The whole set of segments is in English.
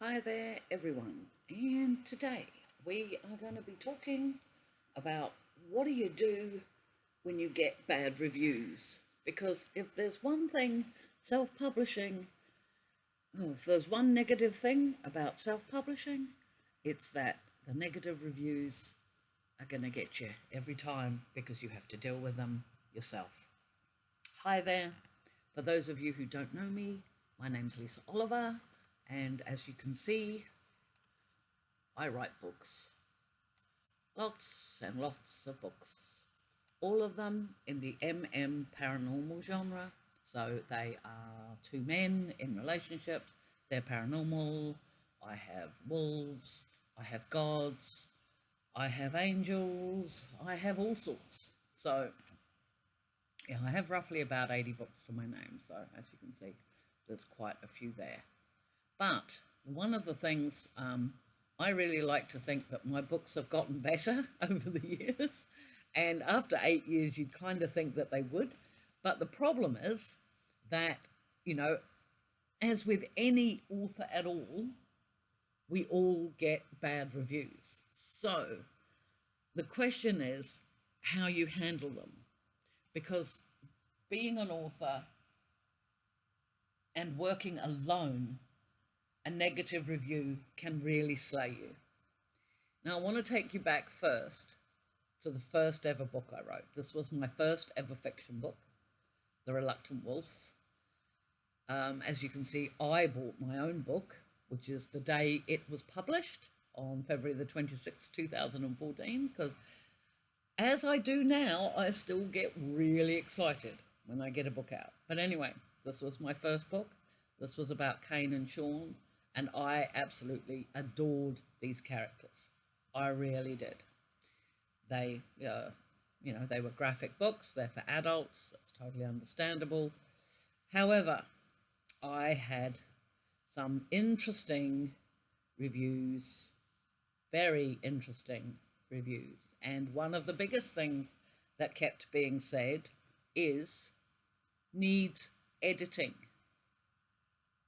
Hi there everyone, and today we are going to be talking about what do you do when you get bad reviews, because if there's one thing self-publishing, if there's one negative thing about self-publishing, it's that the negative reviews are going to get you every time because you have to deal with them yourself. Hi there, for those of you who don't know me, my name's Lisa Oliver. And as you can see, I write books, lots and lots of books, all of them in the paranormal genre. So they are two men in relationships, they're paranormal. I have wolves, I have gods, I have angels, I have all sorts. So yeah, I have roughly about 80 books to my name. So as you can see, there's quite a few there. But one of the things, I really like to think that my books have gotten better over the years. And after 8 years, you'd kind of think that they would. But the problem is that, you know, as with any author at all, we all get bad reviews. So the question is how you handle them. Because being an author and working alone, a negative review can really slay you. Now, I want to take you back first to the first ever book I wrote. This was my first ever fiction book, The Reluctant Wolf. As you can see, I bought my own book, which is the day it was published on February the 26th, 2014, because as I do now, I still get really excited when I get a book out. But anyway, this was my first book. This was about Kane and Sean, and I absolutely adored these characters. I really did. They, they were graphic books. They're for adults. That's totally understandable. However, I had some interesting reviews, very interesting reviews. And one of the biggest things that kept being said is needs editing.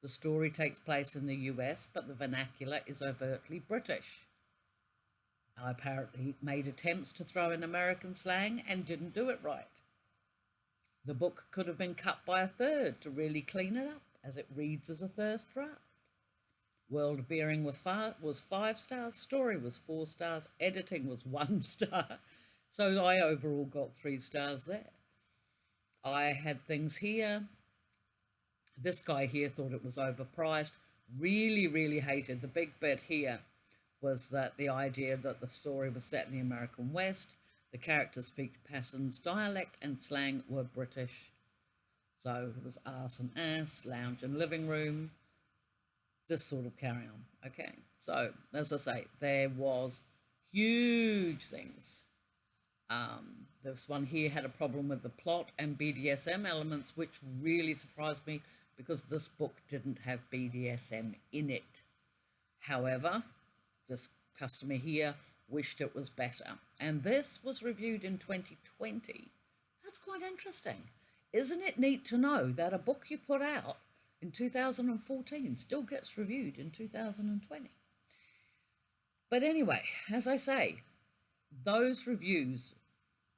The story takes place in the US, but the vernacular is overtly British. I apparently made attempts to throw in American slang and didn't do it right. The book could have been cut by a third to really clean it up, as it reads as a first draft. World building was 5 stars, story was 4 stars, editing was 1 star. So I overall got 3 stars there. I had things here. This guy here thought it was overpriced, really hated. The big bit here was that the idea that the story was set in the American West, the characters speak Passon's dialect and slang were British. So it was arse and ass, lounge and living room, this sort of carry on. Okay, so as I say, there was huge things. This one here had a problem with the plot and BDSM elements, which really surprised me because this book didn't have BDSM in it. However, this customer here wished it was better. And this was reviewed in 2020. That's quite interesting. Isn't it neat to know that a book you put out in 2014 still gets reviewed in 2020? But anyway, as I say, those reviews,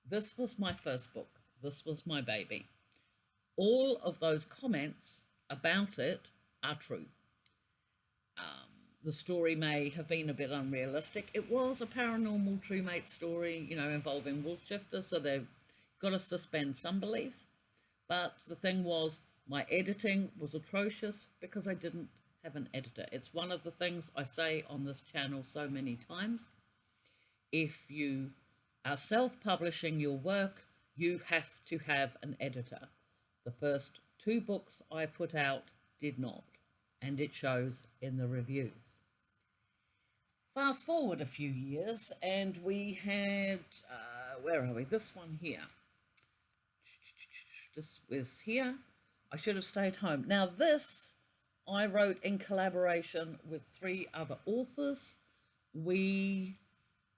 this was my first book. This was my baby. All of those comments about it are true. The story may have been a bit unrealistic. It was a paranormal true mate story, involving wolf shifters, so they've got to suspend some belief. But the thing was, my editing was atrocious because I didn't have an editor. It's one of the things I say on this channel so many times. If you are self-publishing your work, you have to have an editor. The first 2 books I put out did not, and it shows in the reviews. Fast forward a few years, and we had, where are we? This one here. This was here. I should have stayed home. Now this, I wrote in collaboration with 3 other authors. We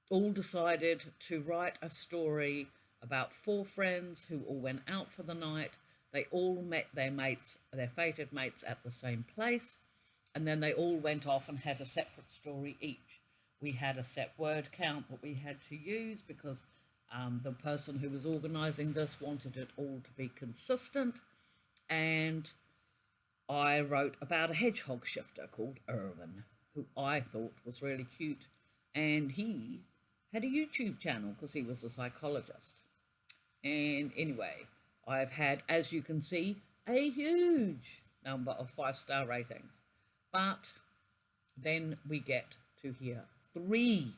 all decided to write a story about 4 friends who all went out for the night. They all met their mates, their fated mates, at the same place, and then they all went off and had a separate story each. We had a set word count that we had to use because the person who was organising this wanted it all to be consistent, and I wrote about a hedgehog shifter called Irwin, who I thought was really cute, and he had a YouTube channel because he was a psychologist. And anyway, I've had, as you can see, a huge number of 5-star ratings. But then we get to hear 3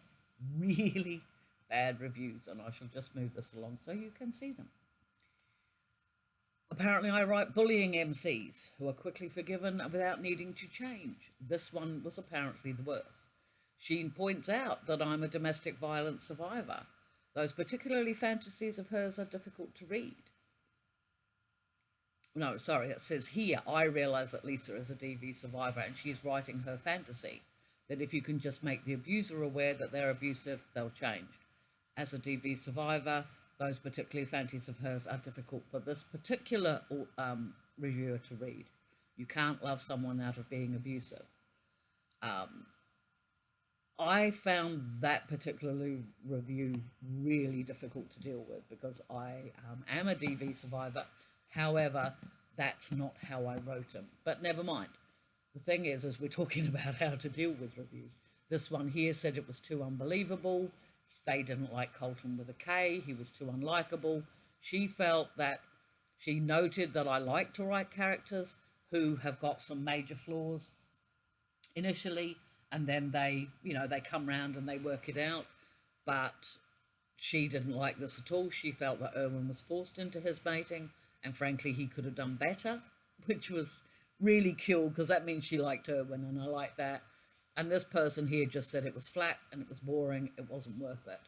really bad reviews, and I shall just move this along so you can see them. Apparently, I write bullying MCs who are quickly forgiven without needing to change. This one was apparently the worst. She points out that I'm a domestic violence survivor. Those particularly fantasies of hers are difficult to read. No, sorry, it says here, I realise that Lisa is a DV survivor and she's writing her fantasy, that if you can just make the abuser aware that they're abusive, they'll change. As a DV survivor, those particular fantasies of hers are difficult for this particular reviewer to read. You can't love someone out of being abusive. I found that particular review really difficult to deal with because I am a DV survivor. However, that's not how I wrote them. But never mind. The thing is we're talking about how to deal with reviews. This one here said it was too unbelievable. They didn't like Colton with a K. He was too unlikable. She felt that she noted that I like to write characters who have got some major flaws initially, and then they come round and they work it out. But she didn't like this at all. She felt that Irwin was forced into his mating, and frankly, he could have done better, which was really cool because that means she liked Irwin, and I like that. And this person here just said it was flat and it was boring, it wasn't worth it.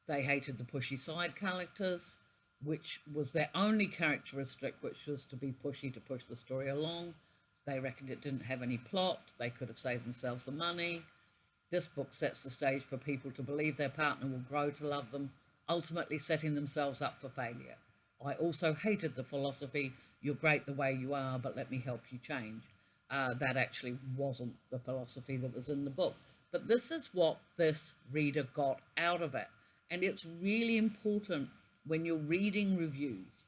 They hated the pushy side characters, which was their only characteristic, which was to be pushy to push the story along. They reckoned it didn't have any plot, they could have saved themselves the money. This book sets the stage for people to believe their partner will grow to love them, ultimately setting themselves up for failure. I also hated the philosophy, you're great the way you are, but let me help you change. That actually wasn't the philosophy that was in the book. But this is what this reader got out of it. And it's really important when you're reading reviews.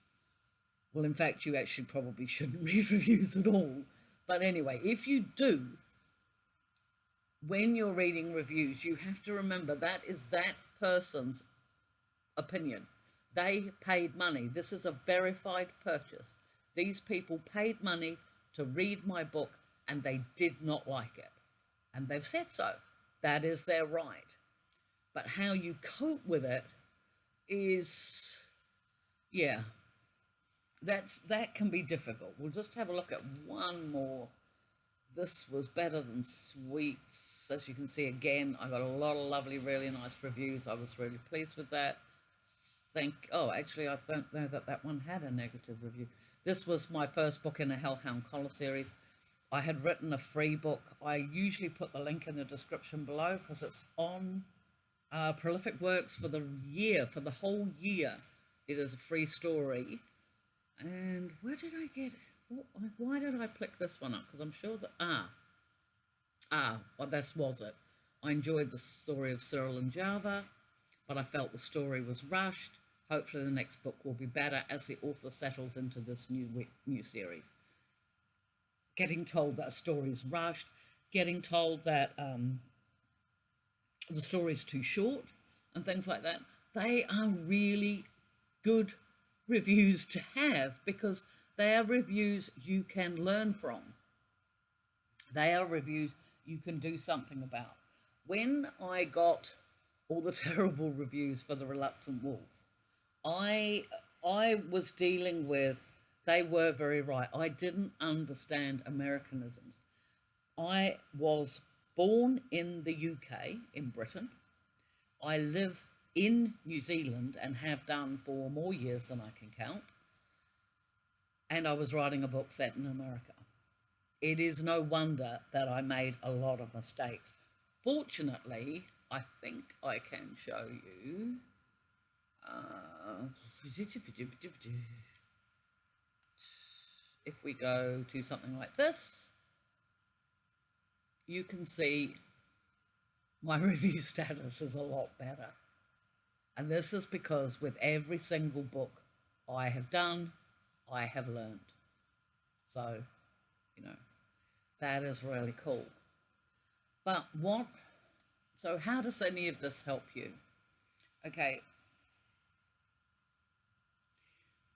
Well, in fact, you actually probably shouldn't read reviews at all. But anyway, if you do, when you're reading reviews, you have to remember that is that person's opinion. They paid money. This is a verified purchase. These people paid money to read my book, and they did not like it. And they've said so. That is their right. But how you cope with it is, yeah, that can be difficult. We'll just have a look at one more. This was better than sweets. As you can see, again, I got a lot of lovely, really nice reviews. I was really pleased with that. Oh, actually, I don't know that one had a negative review. This was my first book in the Hellhound Collar series. I had written a free book. I usually put the link in the description below because it's on Prolific Works for the year, for the whole year. It is a free story. And where did I get it? Why did I pick this one up? Because I'm sure that, well, this was it. I enjoyed the story of Cyril and Java, but I felt the story was rushed. Hopefully the next book will be better as the author settles into this new series. Getting told that a story is rushed, getting told that the story is too short and things like that, they are really good reviews to have because they are reviews you can learn from. They are reviews you can do something about. When I got all the terrible reviews for The Reluctant Wolf, I was dealing with, they were very right. I didn't understand Americanisms. I was born in the UK, in Britain. I live in New Zealand and have done for more years than I can count. And I was writing a book set in America. It is no wonder that I made a lot of mistakes. Fortunately, I think I can show you. If we go to something like this, you can see my review status is a lot better. And this is because with every single book I have done, I have learned. So, you know, that is really cool. But so how does any of this help you? Okay,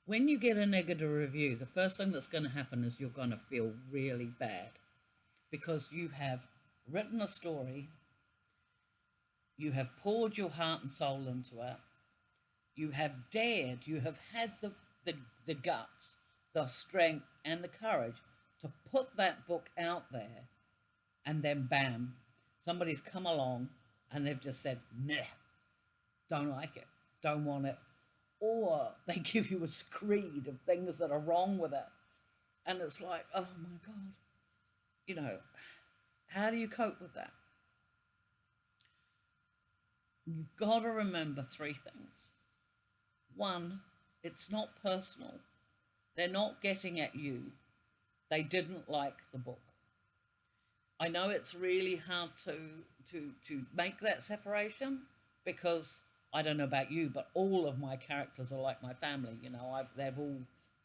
when you get a negative review, the first thing that's going to happen is you're going to feel really bad because you have written a story, you have poured your heart and soul into it, you have dared, you have had the guts, the strength, and the courage to put that book out there, and then bam, somebody's come along and they've just said, nah, don't like it, don't want it. Or they give you a screed of things that are wrong with it. And it's like, oh my God, you know, how do you cope with that? You've got to remember three things. One, it's not personal. They're not getting at you. They didn't like the book. I know it's really hard to make that separation because I don't know about you, but all of my characters are like my family. You know, they've all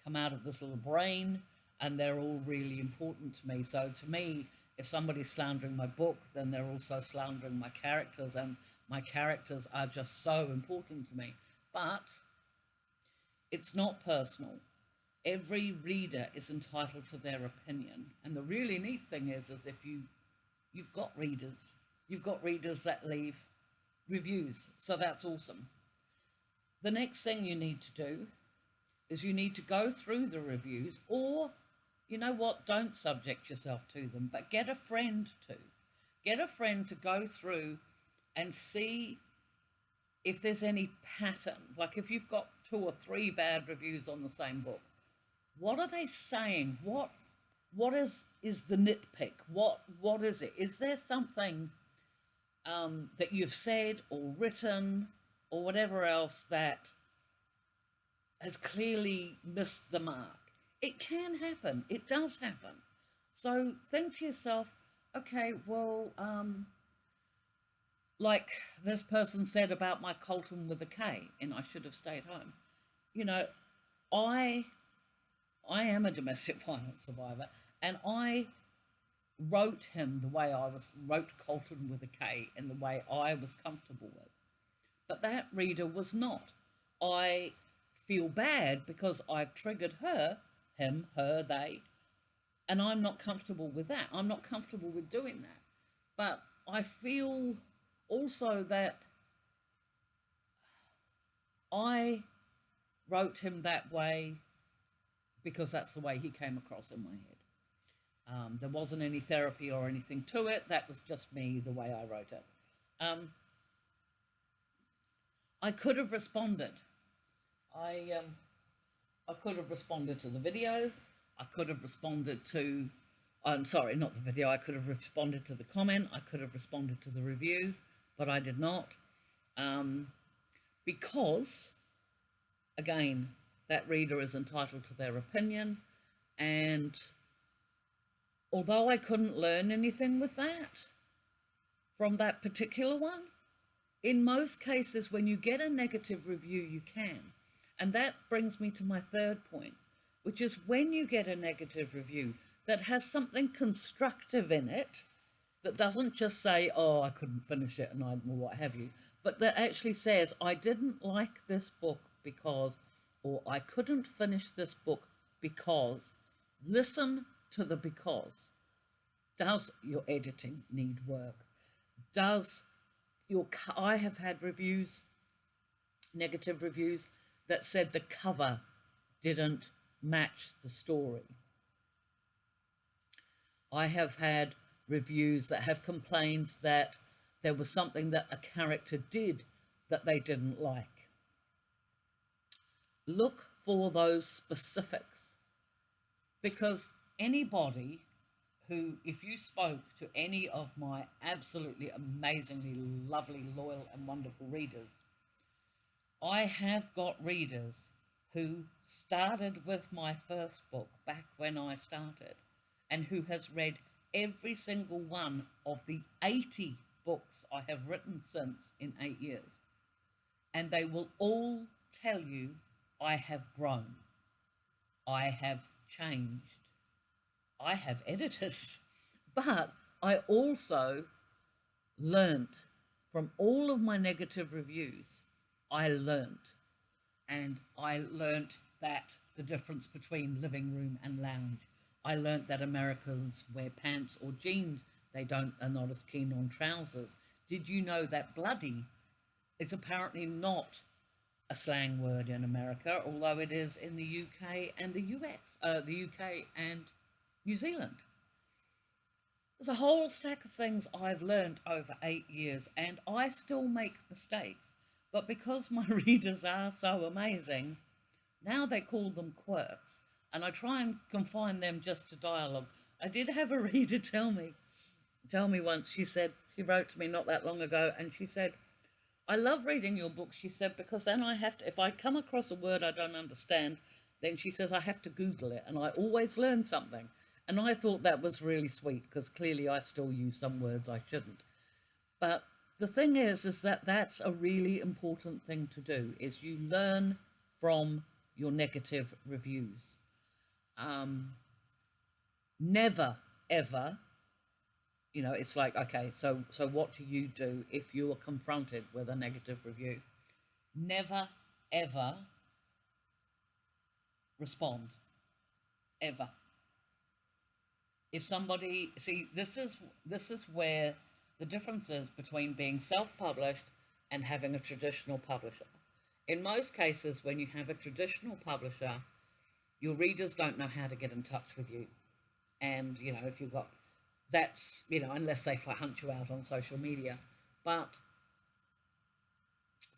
come out of this little brain and they're all really important to me. So to me, if somebody's slandering my book, then they're also slandering my characters, and my characters are just so important to me. But it's not personal. Every reader is entitled to their opinion. And the really neat thing is if you've got readers that leave reviews. So that's awesome. The next thing you need to do is you need to go through the reviews, or you know what, don't subject yourself to them, but get a friend to go through and see if there's any pattern. Like if you've got 2 or 3 bad reviews on the same book, what are they saying? What is the nitpick? What is it? Is there something that you've said or written or whatever else that has clearly missed the mark? It can happen. It does happen. So think to yourself, okay, well, like this person said about my Colton with a K, and I should have stayed home. You know, I am a domestic violence survivor, and I wrote him the way wrote Colton with a K in the way I was comfortable with. But that reader was not. I feel bad because I've triggered him, her, they, and I'm not comfortable with that. I'm not comfortable with doing that. But I feel also that I wrote him that way because that's the way he came across in my head. There wasn't any therapy or anything to it. That was just me, the way I wrote it. I could have responded. I could have responded to the video. I could have responded to, I'm sorry, not the video. I could have responded to the comment. I could have responded to the review, but I did not. Because, again, that reader is entitled to their opinion. And although I couldn't learn anything with that, from that particular one, in most cases, when you get a negative review, you can. And that brings me to my third point, which is when you get a negative review that has something constructive in it, that doesn't just say, oh, I couldn't finish it and or what have you, but that actually says, I didn't like this book because, or I couldn't finish this book because. Listen to the because. Does your editing need work? I have had reviews, negative reviews, that said the cover didn't match the story. I have had reviews that have complained that there was something that a character did that they didn't like. Look for those specifics, because anybody who, if you spoke to any of my absolutely amazingly lovely, loyal and wonderful readers, I have got readers who started with my first book back when I started and who has read every single one of the 80 books I have written since in 8 years, and they will all tell you I have grown, I have changed, I have editors, but I also learnt from all of my negative reviews. I learnt, and I learnt that the difference between living room and lounge. I learnt that Americans wear pants or jeans. They are not as keen on trousers. Did you know that bloody is apparently not a slang word in America, although it is in the UK and the US, the UK and New Zealand? There's a whole stack of things I've learned over 8 years, and I still make mistakes. But because my readers are so amazing, now they call them quirks, and I try and confine them just to dialogue. I did have a reader tell me once, she wrote to me not that long ago, and she said, I love reading your books, she said, because then I have to, if I come across a word I don't understand, then she says I have to Google it, and I always learn something. And I thought that was really sweet, because clearly I still use some words I shouldn't. But the thing is that that's a really important thing to do, is you learn from your negative reviews. Never, ever, it's like, okay, so what do you do if you are confronted with a negative review? Never, ever respond, ever. If somebody, see, this is where the difference is between being self-published and having a traditional publisher. In most cases, when you have a traditional publisher, your readers don't know how to get in touch with you. And, if you've got, that's, unless they hunt you out on social media. But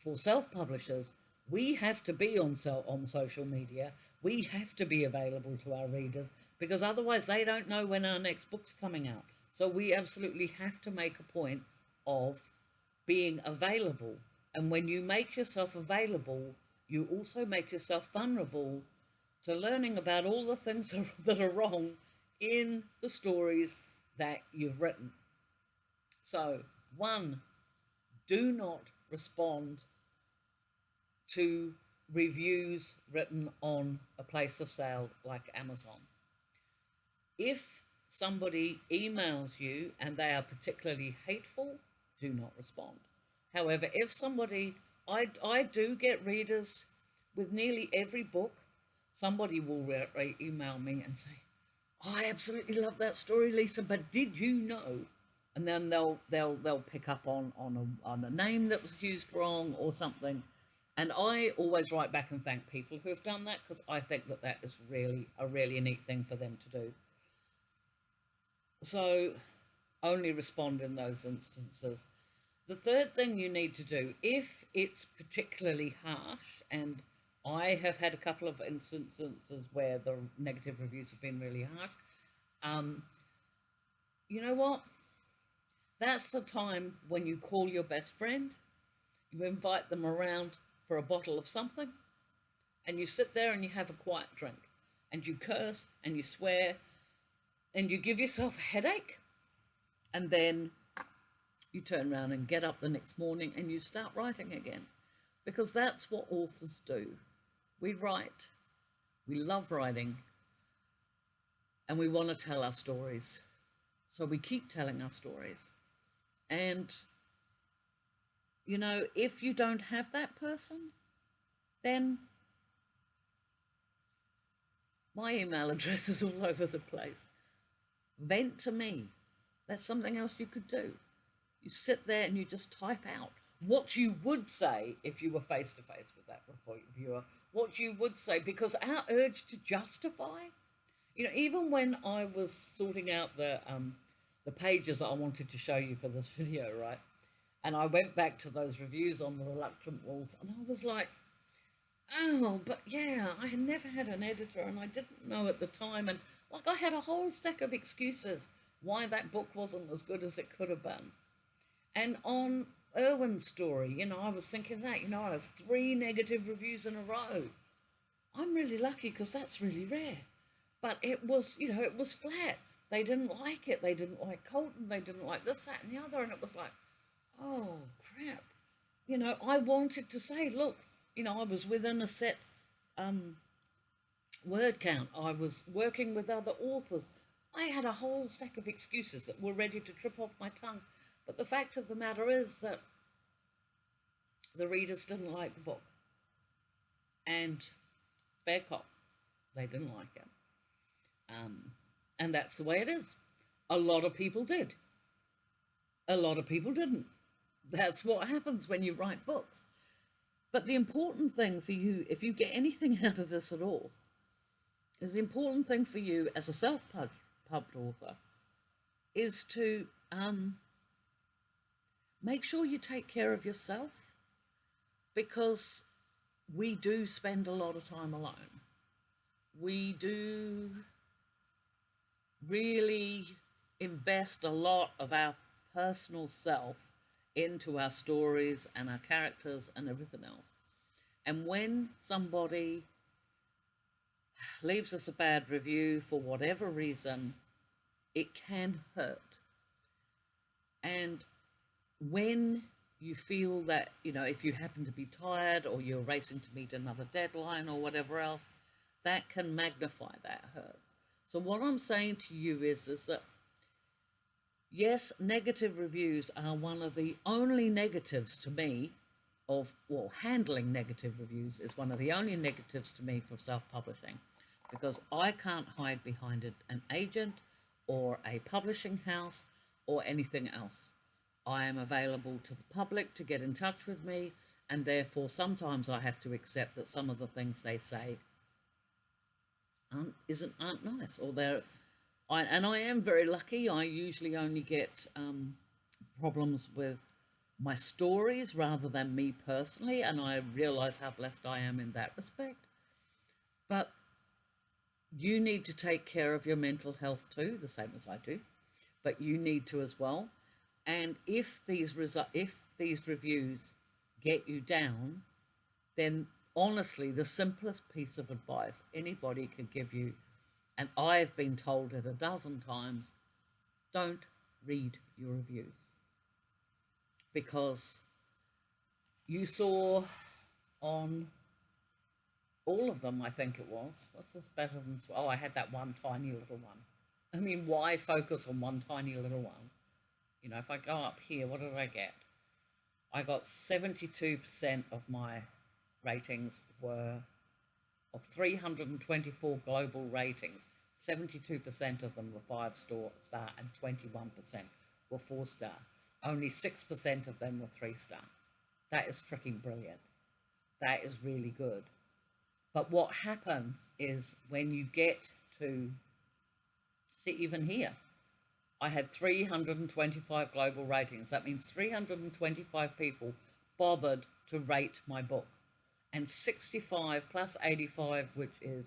for self-publishers, we have to be on social media. We have to be available to our readers, because otherwise they don't know when our next book's coming out. So we absolutely have to make a point of being available. And when you make yourself available, you also make yourself vulnerable to learning about all the things that are wrong in the stories that you've written. So, 1, do not respond to reviews written on a place of sale like Amazon. If somebody emails you and they are particularly hateful, do not respond. However, if somebody, I do get readers with nearly every book. Somebody will email me and say, I absolutely love that story, Lisa, but did you know? And then they'll pick up on a name that was used wrong or something. And I always write back and thank people who have done that, because I think that is really a really neat thing for them to do. So only respond in those instances. The third thing you need to do, if it's particularly harsh, and I have had a couple of instances where the negative reviews have been really harsh, you know what? That's the time when you call your best friend, you invite them around for a bottle of something, and you sit there and you have a quiet drink, and you curse and you swear, and you give yourself a headache, and then you turn around and get up the next morning and you start writing again, because that's what authors do. We write, we love writing, and we want to tell our stories. So we keep telling our stories. And, if you don't have that person, then my email address is all over the place. Vent to me. That's something else you could do. You sit there and you just type out what you would say if you were face to face with that reviewer, what you would say, because our urge to justify, even when I was sorting out the pages that I wanted to show you for this video, right? And I went back to those reviews on The Reluctant Wolf, and I was like, oh, but yeah, I had never had an editor, and I didn't know at the time, and I had a whole stack of excuses why that book wasn't as good as it could have been. And on Irwin's story, I was thinking that, I have 3 negative reviews in a row. I'm really lucky, because that's really rare. But it was, it was flat. they didn't like it. They didn't like Colton. They didn't like this, that, and the other. And it was like, oh, crap. I wanted to say, look, I was within a set um, word count. I was working with other authors. I had a whole stack of excuses that were ready to trip off my tongue. But the fact of the matter is that the readers didn't like the book. And fair cop, they didn't like it. And that's the way it is. A lot of people did. A lot of people didn't. That's what happens when you write books. But the important thing for you, if you get anything out of this at all, is the important thing for you as a self-published author is to make sure you take care of yourself, because we do spend a lot of time alone. We do really invest a lot of our personal self into our stories and our characters and everything else. And when somebody leaves us a bad review for whatever reason, it can hurt. And when you feel that, if you happen to be tired or you're racing to meet another deadline or whatever else, that can magnify that hurt. So what I'm saying to you is that, yes, negative reviews are one of the only negatives to me handling negative reviews is one of the only negatives to me for self-publishing, because I can't hide behind an agent or a publishing house or anything else. I am available to the public to get in touch with me, and therefore sometimes I have to accept that some of the things they say aren't nice, or and I am very lucky. I usually only get problems with my stories rather than me personally, and I realize how blessed I am in that respect. But you need to take care of your mental health too, the same as I do, but you need to as well. And if these reviews get you down, then honestly, the simplest piece of advice anybody could give you, and I've been told it a dozen times, don't read your reviews. Because you saw on all of them, I think it was, what's this better than, I had that one tiny little one. I mean, why focus on one tiny little one? If I go up here, what did I get? I got 72% of my ratings were, of 324 global ratings, 72% of them were 5-star and 21% were 4-star. Only 6% of them were 3-star. That is freaking brilliant. That is really good. But what happens is when you get to, see, even here, I had 325 global ratings. That means 325 people bothered to rate my book. And 65 plus 85, which is,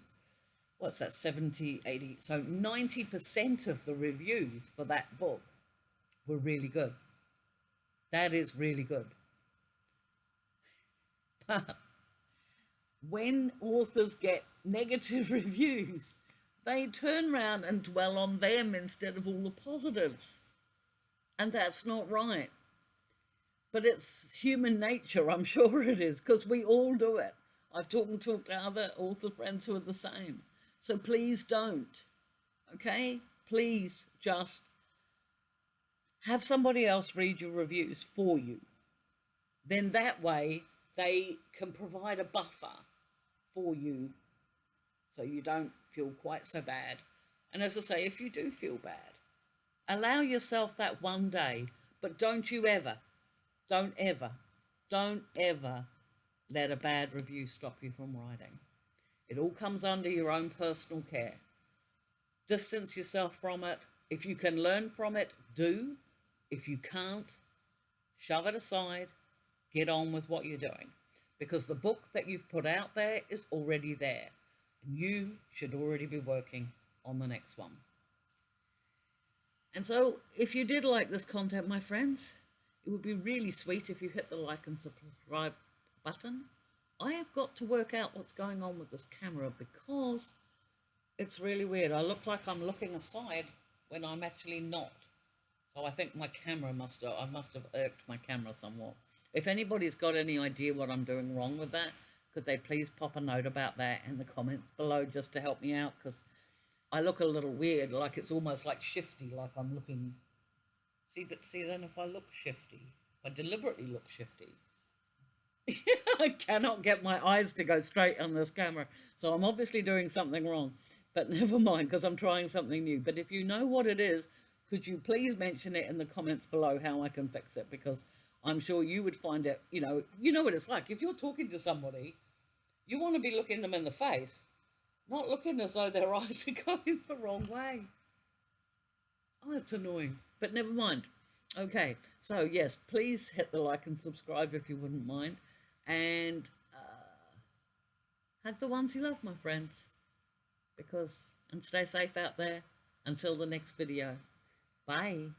what's that, 70, 80, so 90% of the reviews for that book were really good. That is really good. But when authors get negative reviews, they turn around and dwell on them instead of all the positives. And that's not right. But it's human nature, I'm sure it is, because we all do it. I've talked to other author friends who are the same. So please don't, okay? Please just have somebody else read your reviews for you. Then that way they can provide a buffer for you so you don't feel quite so bad. And as I say, if you do feel bad, allow yourself that one day, but don't ever let a bad review stop you from writing. It all comes under your own personal care. Distance yourself from it. If you can learn from it, do. If you can't, shove it aside, get on with what you're doing. Because the book that you've put out there is already there. And you should already be working on the next one. And so, if you did like this content, my friends, it would be really sweet if you hit the like and subscribe button. I have got to work out what's going on with this camera because it's really weird. I look like I'm looking aside when I'm actually not. So I think my camera I must have irked my camera somewhat. If anybody's got any idea what I'm doing wrong with that, could they please pop a note about that in the comments below just to help me out? Because I look a little weird, like it's almost like shifty, like I'm looking. See, but see, then if I look shifty, if I deliberately look shifty, I cannot get my eyes to go straight on this camera. So I'm obviously doing something wrong, but never mind, because I'm trying something new. But if you know what it is, could you please mention it in the comments below how I can fix it? Because I'm sure you would find it, you know what it's like. If you're talking to somebody, you want to be looking them in the face, not looking as though their eyes are going the wrong way. Oh, it's annoying, but never mind. Okay, so yes, please hit the like and subscribe if you wouldn't mind. And hug the ones you love, my friends. And stay safe out there. Until the next video. Bye.